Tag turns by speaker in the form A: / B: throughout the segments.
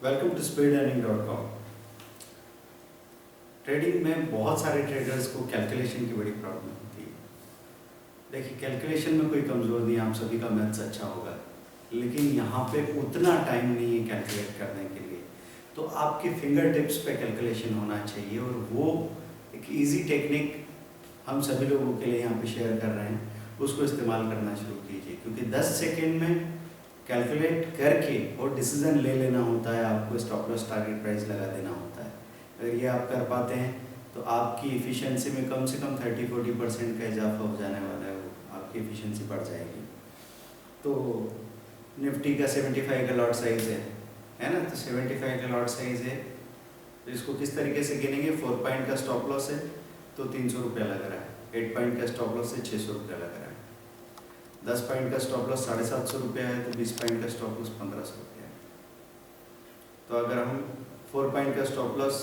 A: Welcome to speedearning.com। Trading में बहुत सारे ट्रेडर्स को कैलकुलेशन की बड़ी प्रॉब्लम होती है। देखिए, कैलकुलेशन में कोई कमज़ोर नहीं है, आप सभी का मैथ्स अच्छा होगा, लेकिन यहाँ पे उतना टाइम नहीं है कैलकुलेट करने के लिए। तो आपके फिंगर टिप्स पे कैलकुलेशन होना चाहिए, और वो एक इजी टेक्निक हम सभी लोगों के लिए यहाँ पे शेयर कर रहे हैं, उसको इस्तेमाल करना शुरू कीजिए। क्योंकि 10 सेकेंड में कैलकुलेट करके और डिसीजन ले लेना होता है, आपको स्टॉप लॉस टारगेट प्राइस लगा देना होता है। अगर ये आप कर पाते हैं तो आपकी इफ़िशियंसी में कम से कम 30-40% का इजाफा हो जाने वाला है, वो आपकी इफ़िशियंसी बढ़ जाएगी। तो निफ्टी का 75 का लॉट साइज़ है ना, तो 75 का लॉट साइज़ है, तो इसको किस तरीके से गिनेंगे। 4 पॉइंट का स्टॉप लॉस है तो 300 रुपया लग रहा है, 8 पॉइंट का स्टॉप लॉस है 600 रुपया लग रहा है, 10 पॉइंट का स्टॉप लॉस 750 रुपया है, तो 20 पॉइंट का स्टॉप लॉस 1500 रुपया है। तो अगर हम 4 पॉइंट का स्टॉप लॉस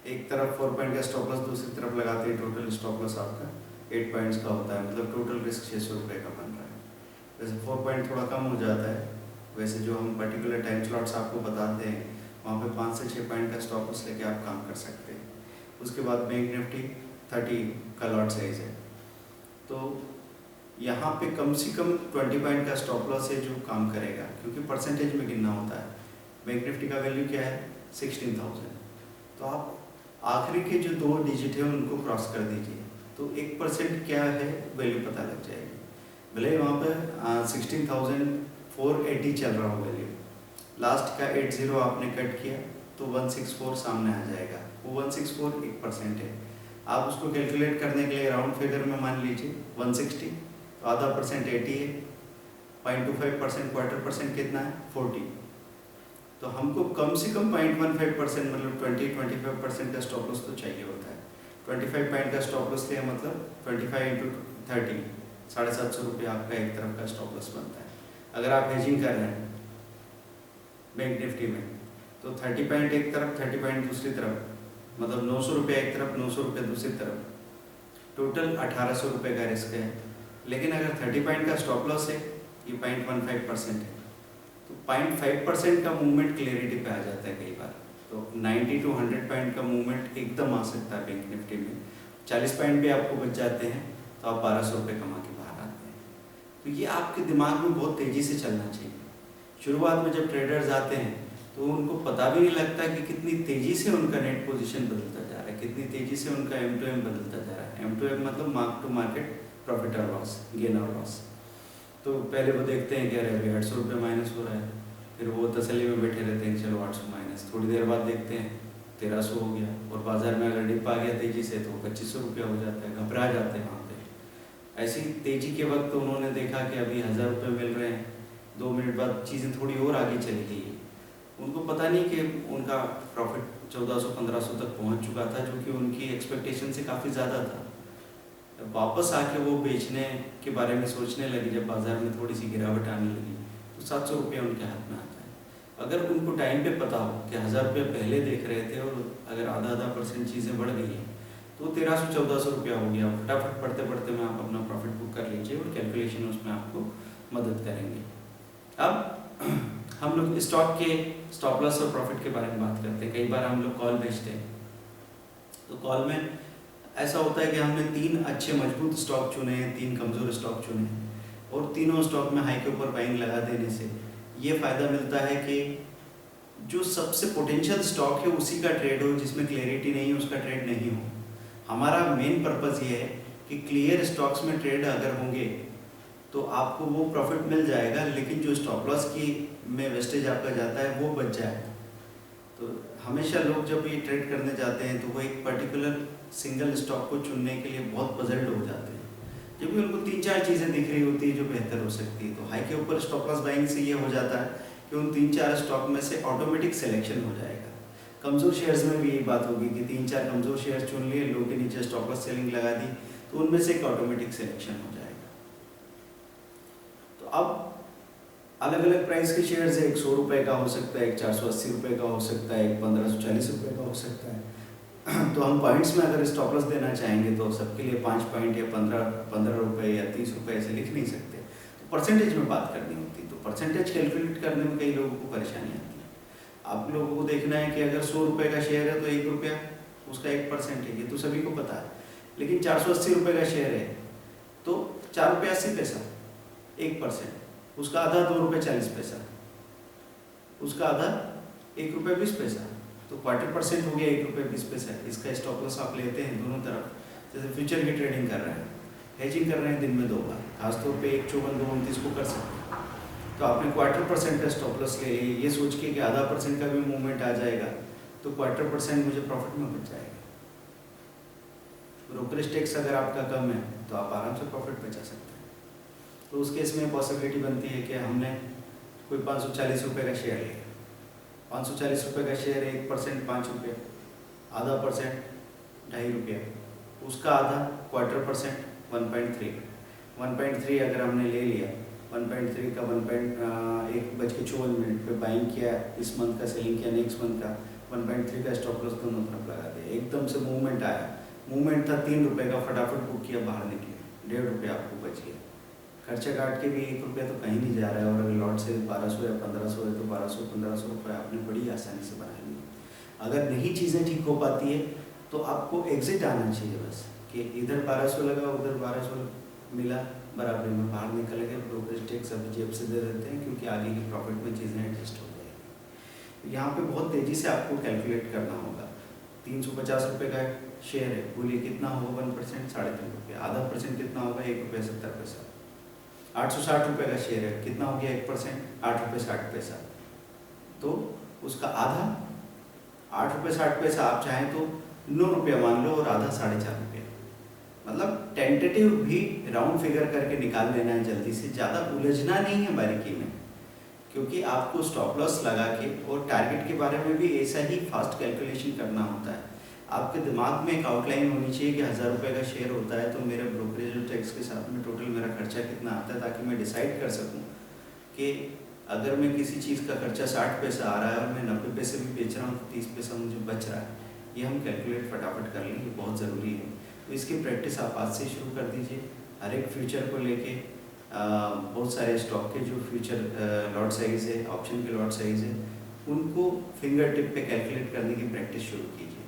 A: एक तरफ, 4 पॉइंट का स्टॉप लॉस दूसरी तरफ लगाते हैं, टोटल स्टॉप लॉस आपका 8 पॉइंट्स का होता है, मतलब टोटल रिस्क 600 रुपये का बन रहा है। वैसे 4 पॉइंट थोड़ा कम हो जाता है, वैसे जो हम पर्टिकुलर टाइम स्लॉट्स आपको बताते हैं वहाँ पे 5 से 6 पॉइंट का स्टॉप लॉस लेके आप काम कर सकते हैं। उसके बाद बैंक निफ्टी 30 का लॉट साइज है, तो यहाँ पे कम से कम 20 पॉइंट का स्टॉप लॉस है जो काम करेगा, क्योंकि परसेंटेज में गिनना होता है। बैंक निफ्टी का वैल्यू क्या है, 16,000। तो आप आखिरी के जो 2 डिजिट है उनको क्रॉस कर दीजिए, तो 1% क्या है वैल्यू पता लग जाएगी। भले वहाँ पर 16,480 चल रहा हो वैल्यू, लास्ट का 80 आपने कट किया तो 164 सामने आ जाएगा। वो 164 1% है। आप उसको कैलकुलेट करने के लिए राउंड फिगर में मान लीजिए 160, तो आधा परसेंट 80 है, 0.25%, क्वार्टर परसेंट कितना है 40। तो हमको कम से कम 0.15% मतलब 20-25% का स्टॉप लॉस तो चाहिए होता है। 25 पॉइंट का स्टॉप लॉस लिया मतलब 25 × 30, 750 रुपये आपका एक तरफ का स्टॉप लॉस बनता है। अगर आप हेजिंग कर रहे हैं बैंक निफ्टी में, तो 30 पॉइंट एक तरफ, 30 पॉइंट दूसरी तरफ, मतलब 900 रुपये एक तरफ, 900 रुपये दूसरी तरफ, टोटल 1800 रुपये का रिस्क है। लेकिन अगर 30 पॉइंट का स्टॉप लॉस है, ये 0.15% है, तो 0.5% का मूवमेंट क्लियरिटी पे आ जाता है कई बार। तो 90 to 100 पॉइंट का मूवमेंट एकदम आ सकता है बैंक निफ्टी में। 40 पॉइंट भी आपको बच जाते हैं तो आप 1200 रुपये कमा के बाहर आते हैं। तो ये आपके दिमाग में बहुत तेज़ी से चलना चाहिए। शुरुआत में जब ट्रेडर्स आते हैं तो उनको पता भी नहीं लगता कि कितनी तेज़ी से उनका नेट पोजीशन बदलता जा रहा है, कितनी तेज़ी से उनका M2M बदलता जा रहा है। M2M मतलब मार्क टू मार्केट प्रॉफिट और लॉस, गेन और लॉस। तो पहले वो देखते हैं कि अरे अभी 800 रुपये माइनस हो रहा है, फिर वो तसल्ली में बैठे रहते हैं चलो 800 माइनस। थोड़ी देर बाद देखते हैं 1300 हो गया, और बाजार में अगर डिप आ गया तेज़ी से तो 2500 रुपया हो जाता है, घबरा जाते हैं वहाँ पे। ऐसी तेज़ी के वक्त उन्होंने देखा कि अभी 1000 रुपये मिल रहे हैं, 2 मिनट बाद चीज़ें थोड़ी और आगे चली गई। उनको पता नहीं कि उनका प्रॉफिट 1400-1500 तक पहुँच चुका था, जो कि उनकी एक्सपेक्टेशन से काफ़ी ज़्यादा था। वापस आके वो बेचने के बारे में सोचने लगी जब बाज़ार में थोड़ी सी गिरावट आने लगी, तो 700 रुपया उनके हाथ में आता है। अगर उनको टाइम पे पता हो कि 1000 रुपये पहले देख रहे थे और अगर आधा परसेंट चीज़ें बढ़ गई हैं, तो 1300-1400 रुपया हो गया। फटाफट पढ़ते पढ़ते में आप अपना प्रॉफिट बुक कर लीजिए, और कैलकुलेशन उसमें आपको मदद करेंगे। अब हम लोग स्टॉक के स्टॉप लॉस और प्रॉफिट के बारे में बात करते हैं। कई बार हम लोग कॉल भेजते हैं, तो कॉल में ऐसा होता है कि हमने 3 अच्छे मजबूत स्टॉक चुने हैं, 3 कमज़ोर स्टॉक चुने हैं, और तीनों स्टॉक में हाई के ऊपर बाइंग लगा देने से ये फ़ायदा मिलता है कि जो सबसे पोटेंशियल स्टॉक है उसी का ट्रेड हो, जिसमें क्लियरिटी नहीं है उसका ट्रेड नहीं हो। हमारा मेन पर्पज़ ये है कि क्लियर स्टॉक्स में ट्रेड अगर होंगे तो आपको वो प्रॉफिट मिल जाएगा, लेकिन जो स्टॉप लॉस की में वेस्टेज आपका जाता है वो बच जाएगा। तो हमेशा लोग जब ये ट्रेड करने जाते हैं तो वो एक पर्टिकुलर सिंगल स्टॉक को चुनने के लिए बहुत पजल्ड हो जाते हैं, जबकि उनको 3-4 चीज़ें दिख रही होती है जो बेहतर हो सकती है। तो हाई के ऊपर स्टॉप लॉस बाइंग से ये हो जाता है कि उन 3-4 स्टॉक में से ऑटोमेटिक सिलेक्शन हो जाएगा। कमज़ोर शेयर्स में भी यही बात होगी कि 3-4 कमज़ोर शेयर्स चुन लिए, लो के नीचे स्टॉप लॉस सेलिंग लगा दी, तो उनमें से एक ऑटोमेटिक सिलेक्शन हो जाएगा। तो अब अलग अलग प्राइस के शेयर्स है, एक 100 रुपये का हो सकता है, एक 480 रुपये का हो सकता है, एक 1540 रुपये का हो सकता है। तो हम पॉइंट्स में अगर स्टॉप लॉस देना चाहेंगे तो सबके लिए 5 पॉइंट या 15 रुपये या 30 रुपये ऐसे लिख नहीं सकते, तो परसेंटेज में बात करनी होती है। तो परसेंटेज कैलकुलेट करने में कई लोगों को परेशानी आती है। आप लोगों को देखना है कि अगर 100 रुपये का शेयर है तो 1 रुपया उसका 1% है, ये तो सभी को पता है। लेकिन 480 रुपये का शेयर है तो 4 रुपये 80 पैसा 1%, उसका आधा 2 रुपये 40 पैसा, उसका आधा 1 रुपये 20 पैसा, तो 1/4% हो गया 1 रुपये 20 पैसा। इसका स्टॉप लॉस आप लेते हैं दोनों तरफ, जैसे फ्यूचर की ट्रेडिंग कर रहे हैं, हेजिंग कर रहे हैं दिन में 2 बार, खासतौर पे 1/54 2/29 को कर सकते हैं। तो आपने 1/4% का स्टॉप लॉस ले लिया, ये सोच के कि आधा % का भी मूवमेंट आ जाएगा तो 1/4% मुझे प्रॉफिट में बच जाएगा। ब्रोकरेज टैक्स अगर आपका कम है तो आप आराम से प्रॉफिट बचा सकते हैं। तो उस केस में पॉसिबिलिटी बनती है कि हमने कोई 540 रुपये का शेयर लिया, 540 रुपये का शेयर है, 1% 5 रुपये, आधा % 2.5 रुपया, उसका आधा 1/4% 1.3 अगर हमने ले लिया, 1.3 का 1:54 पे बाइंग किया, इस मंथ का सेलिंग किया, नेक्स्ट मंथ का 1.3 का स्टॉप लॉस दोनों तरफ लगा दिया। एकदम से मूवमेंट आया, मूवमेंट था 3 रुपये का, फटाफट बुक किया, बाहर निकले, 1.5 रुपये आपको बच गया। खर्चा काट के भी 1 रुपया तो कहीं नहीं जा रहा है, और अगर लॉट से 1200 या 1500 है तो 1200-1500 रुपये आपने बड़ी आसानी से बना लिए। अगर नहीं चीज़ें ठीक हो पाती है तो आपको एग्जिट आना चाहिए, बस कि इधर 1200 लगा, उधर 1200 मिला, बराबरी में बाहर निकल गए। ब्रोकरेज टैक्स अभी जेब से दे देते हैं क्योंकि आगे की प्रॉफिट में चीज़ें एडजस्ट हो जाएगी। यहाँ पे बहुत तेज़ी से आपको कैलकुलेट करना होगा। 350 रुपये का शेयर है, बोलिए कितना होगा 1%, 3.5 रुपये, आधा % कितना होगा 1 रुपये 70 पैसा। 860 रुपये का शेयर है, कितना हो गया 1%, 8 रुपये 60 पैसा, तो उसका आधा 8 रुपये 60 पैसा, आप चाहें तो 9 रुपया मान लो और आधा 4.5 रुपये, मतलब टेंटेटिव भी राउंड फिगर करके निकाल लेना है जल्दी से, ज़्यादा उलझना नहीं है बारीकी में, क्योंकि आपको स्टॉप लॉस लगा के और टारगेट के बारे में भी ऐसा ही फास्ट कैलकुलेशन करना होता है। आपके दिमाग में एक आउटलाइन होनी चाहिए कि 1000 रुपये का शेयर होता है तो मेरे ब्रोकरेज और टैक्स के साथ में टोटल मेरा खर्चा कितना आता है, ताकि मैं डिसाइड कर सकूं कि अगर मैं किसी चीज़ का खर्चा 60 पैसा आ रहा है और मैं 90 पैसे भी बेच रहा हूँ तो 30 पैसा मुझे बच रहा है। ये हम कैलकुलेट फटाफट कर लें, ये बहुत ज़रूरी है। तो इसकी प्रैक्टिस आप आज से शुरू कर दीजिए। हर एक फ्यूचर को लेके बहुत सारे स्टॉक के जो फ्यूचर लॉट साइज़ है, ऑप्शन के लॉट साइज़ है, उनको फिंगर टिप पे कैलकुलेट करने की प्रैक्टिस शुरू कीजिए।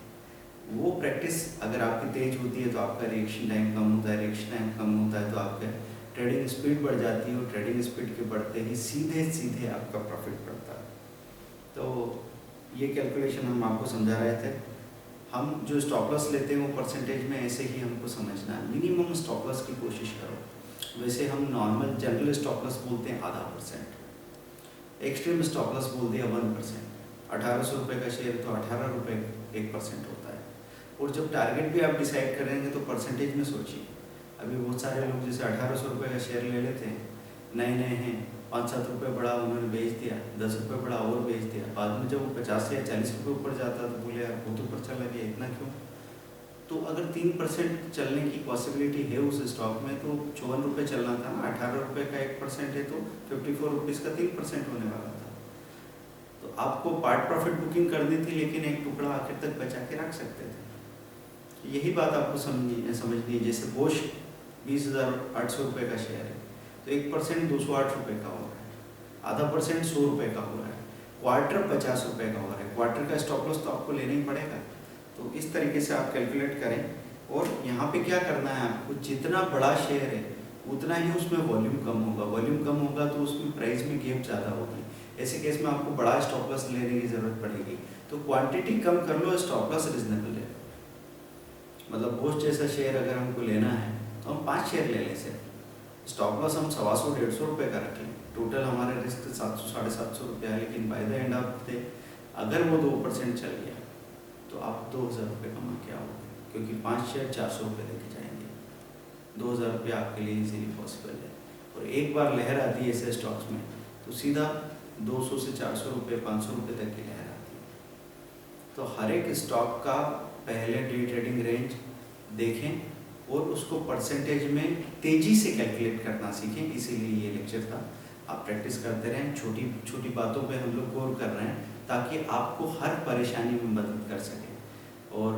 A: वो प्रैक्टिस अगर आपकी तेज़ होती है तो आपका रिएक्शन टाइम कम होता है, रिएक्शन टाइम कम होता है तो आपका ट्रेडिंग स्पीड बढ़ जाती है, और ट्रेडिंग स्पीड के बढ़ते ही सीधे सीधे आपका प्रॉफिट बढ़ता है। तो ये कैलकुलेशन हम आपको समझा रहे थे। हम जो स्टॉप लॉस लेते हैं वो परसेंटेज में ऐसे ही हमको समझना है, मिनिमम स्टॉप लॉस की कोशिश करो। वैसे हम नॉर्मल जनरल स्टॉप लॉस बोलते हैं 0.5%, एक्सट्रीम स्टॉप लॉस बोल दिया 1%। 1800 रुपये का शेयर तो 18 रुपये 1% होता है। और जब टारगेट भी आप डिसाइड करेंगे तो परसेंटेज में सोचिए। अभी बहुत सारे लोग जैसे 1800 रुपये का शेयर ले लेते हैं, नए हैं, 5-7 रुपये बढ़ा उन्होंने बेच दिया, 10 रुपये बढ़ा और बेच दिया, बाद में जब वो 50 या 40 रुपये ऊपर जाता तो बोले यार बहुत ऊपर चला गया, इतना क्यों? तो अगर 3% चलने की पॉसिबिलिटी है उस स्टॉक में तो 54 रुपये चलना था ना, 18 रुपये का 1% है तो 54 रुपीज़ का 3% होने वाला था। तो आपको पार्ट प्रॉफिट बुकिंग करनी थी, लेकिन एक टुकड़ा आखिर तक बचा के रख सकते थे। यही बात आपको समझनी है। जैसे बोश 20,800 रुपये का शेयर है तो 1% 208 रुपये का हो रहा है, आधा % 100 रुपये का हो रहा है, क्वार्टर 50 रुपये का हो रहा है। क्वार्टर का स्टॉप लॉस तो आपको लेना ही पड़ेगा। तो इस तरीके से आप कैलकुलेट करें। और यहाँ पे क्या करना है आपको, जितना बड़ा शेयर है उतना ही उसमें वॉल्यूम कम होगा, वॉल्यूम कम होगा तो उसमें प्राइस में गैप ज़्यादा होगी। ऐसे केस में आपको बड़ा स्टॉप लॉस लेने की ज़रूरत पड़ेगी। तो क्वांटिटी कम कर लो, स्टॉप लॉस रिजनेबल है। मतलब बोश जैसा शेयर अगर हमको लेना है तो हम 5 शेयर ले लें सिर्फ, स्टॉप लॉस हम 125-150 रुपये का रखें, टोटल हमारे रिस्क 700-750 रुपये है। लेकिन by the end of the अगर वो 2% चल गया तो आप 2000 रुपये कमा के आओगे, क्योंकि 5 शेयर 400 रुपये लेके जाएंगे। 2000 रुपये आपके लिए इजीली पॉसिबल है। और एक बार लहर आती है ऐसे स्टॉक्स में तो सीधा 200 से 400 रुपये 500 रुपये तक की लहर आती है। तो हर एक स्टॉक का पहले डे ट्रेडिंग रेंज देखें और उसको परसेंटेज में तेज़ी से कैलकुलेट करना सीखें। इसीलिए ये लेक्चर था। आप प्रैक्टिस करते रहें, छोटी छोटी बातों पे हम लोग गौर कर रहे हैं ताकि आपको हर परेशानी में मदद कर सकें। और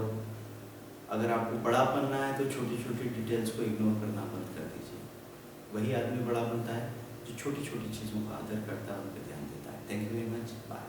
A: अगर आपको बड़ा बनना है तो छोटी छोटी डिटेल्स को इग्नोर करना बंद कर दीजिए। वही आदमी बड़ा बनता है जो छोटी छोटी चीज़ों का आदर करता है, उन पर ध्यान देता है। Thank you very much. Bye.